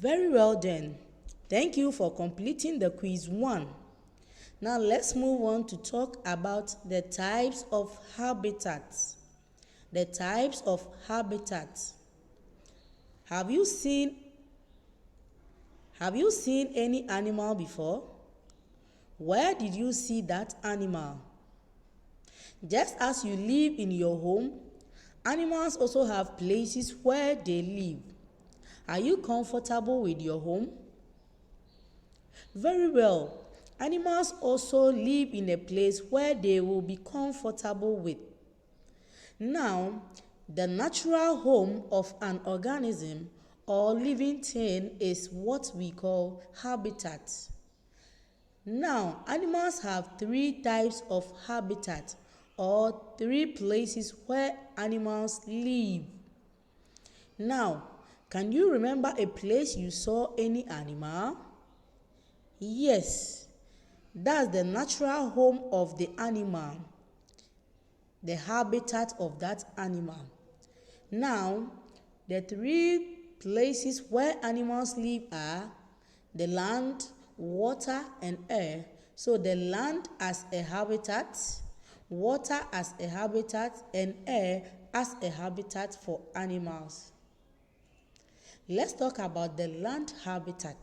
Very well then. Thank you for completing the quiz 1. Now let's move on to talk about the types of habitats. The types of habitats. Have you seen any animal before? Where did you see that animal? Just as you live in your home, animals also have places where they live. Are you comfortable with your home? Very well. Animals also live in a place where they will be comfortable with. Now, the natural home of an organism or living thing is what we call habitat. Now, animals have 3 types of habitat or 3 places where animals live. Now, can you remember a place you saw any animal? Yes, that's the natural home of the animal, the habitat of that animal. Now, the 3 places where animals live are the land, water, and air. So the land as a habitat, water as a habitat, and air as a habitat for animals. Let's talk about the land habitat.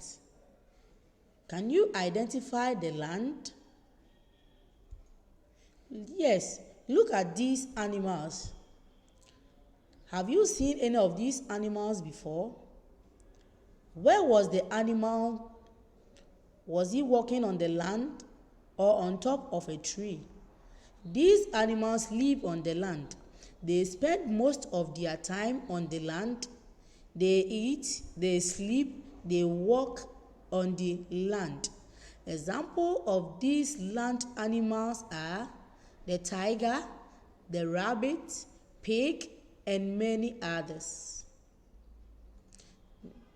Can you identify the land? Yes, look at these animals. Have you seen any of these animals before? Where was the animal? Was he walking on the land or on top of a tree? These animals live on the land. They spend most of their time on the land. They eat, they sleep, they walk on the land. Examples of these land animals are the tiger, the rabbit, pig, and many others.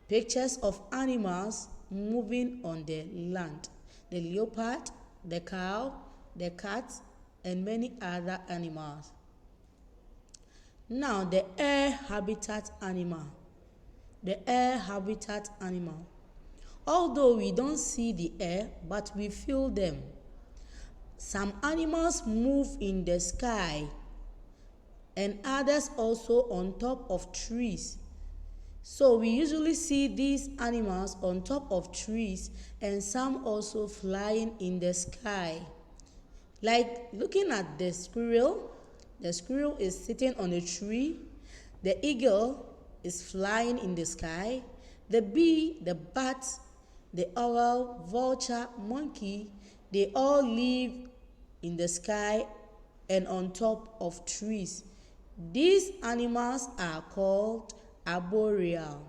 Pictures of animals moving on the land. The leopard, the cow, the cat, and many other animals. Now, the air habitat animal. The air habitat animal. Although we don't see the air, but we feel them. Some animals move in the sky, and others also on top of trees. So we usually see these animals on top of trees and some also flying in the sky. Like looking at the squirrel is sitting on a tree. The eagle is flying in the sky. The bee, the bat, the owl, vulture, monkey, they all live in the sky and on top of trees. These animals are called arboreal.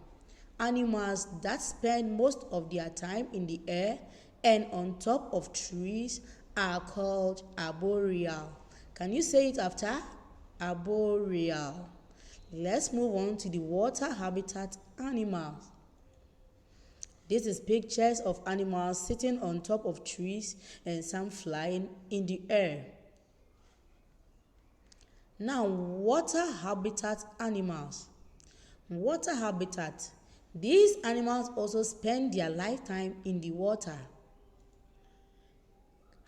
Animals that spend most of their time in the air and on top of trees are called arboreal. Can you say it after? Arboreal. Let's move on to the water habitat animals. This is pictures of animals sitting on top of trees and some flying in the air. Now, water habitat animals. Water habitat. These animals also spend their lifetime in the water.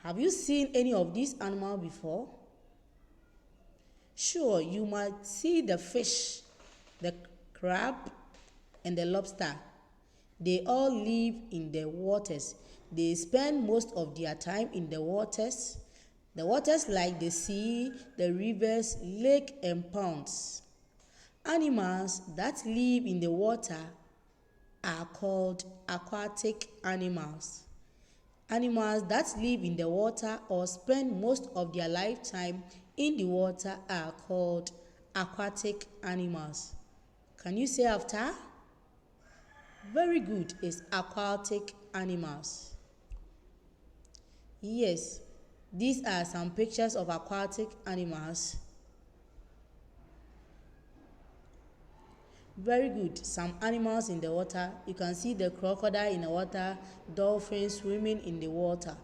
Have you seen any of these animals before? Sure, you might see the fish, the crab, and the lobster. They all live in the waters. They spend most of their time in the waters. The waters like the sea, the rivers, lake, and ponds. Animals that live in the water are called aquatic animals. Animals that live in the water or spend most of their lifetime in the water are called aquatic animals. Can you say after? Very good, it's aquatic animals. Yes, these are some pictures of aquatic animals. Very good. Some animals in the water. You can see the crocodile in the water, dolphins swimming in the water.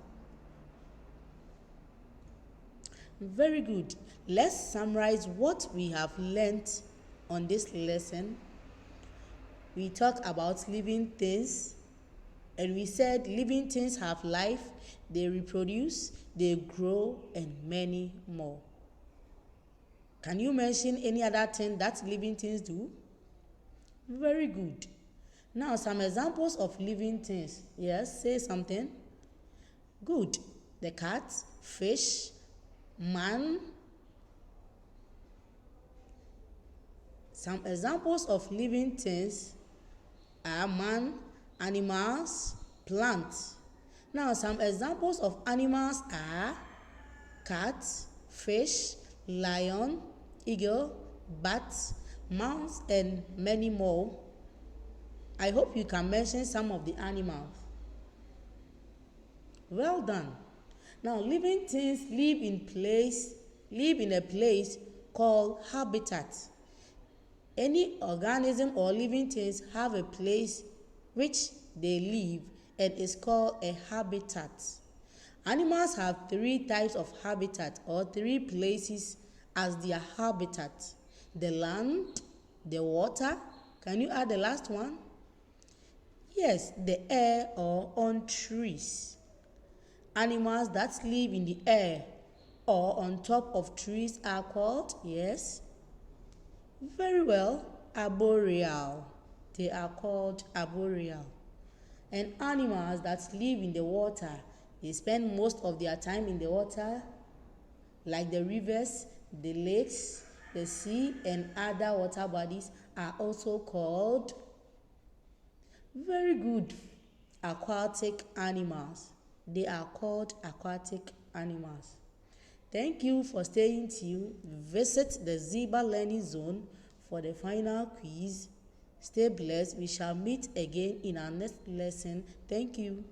Very good. Let's summarize what we have learnt on this lesson. we talked about living things, and we said living things have life, they reproduce, they grow, and many more. Can you mention any other thing that living things do? Very good. Now, some examples of living things. Yes, say something. Good. The cat, fish, man. Some examples of living things are man, animals, plants. Now, some examples of animals are cat, fish, lion, eagle, bat, mouse, and many more. I hope you can mention some of the animals. Well done. Now, living things live in a place called habitat. Any organism or living things have a place which they live and is called a habitat. Animals have 3 types of habitat or 3 places as their habitat: the land, the water. Can you add the last one? Yes, the air or on trees. Animals that live in the air or on top of trees are called, yes, very well, arboreal. They are called arboreal. And animals that live in the water, they spend most of their time in the water, like the rivers, the lakes, the sea, and other water bodies are also called, very good, aquatic animals. They are called aquatic animals. Thank you for staying tuned. Visit the Ziba Learning Zone for the final quiz. Stay blessed. We shall meet again in our next lesson. Thank you.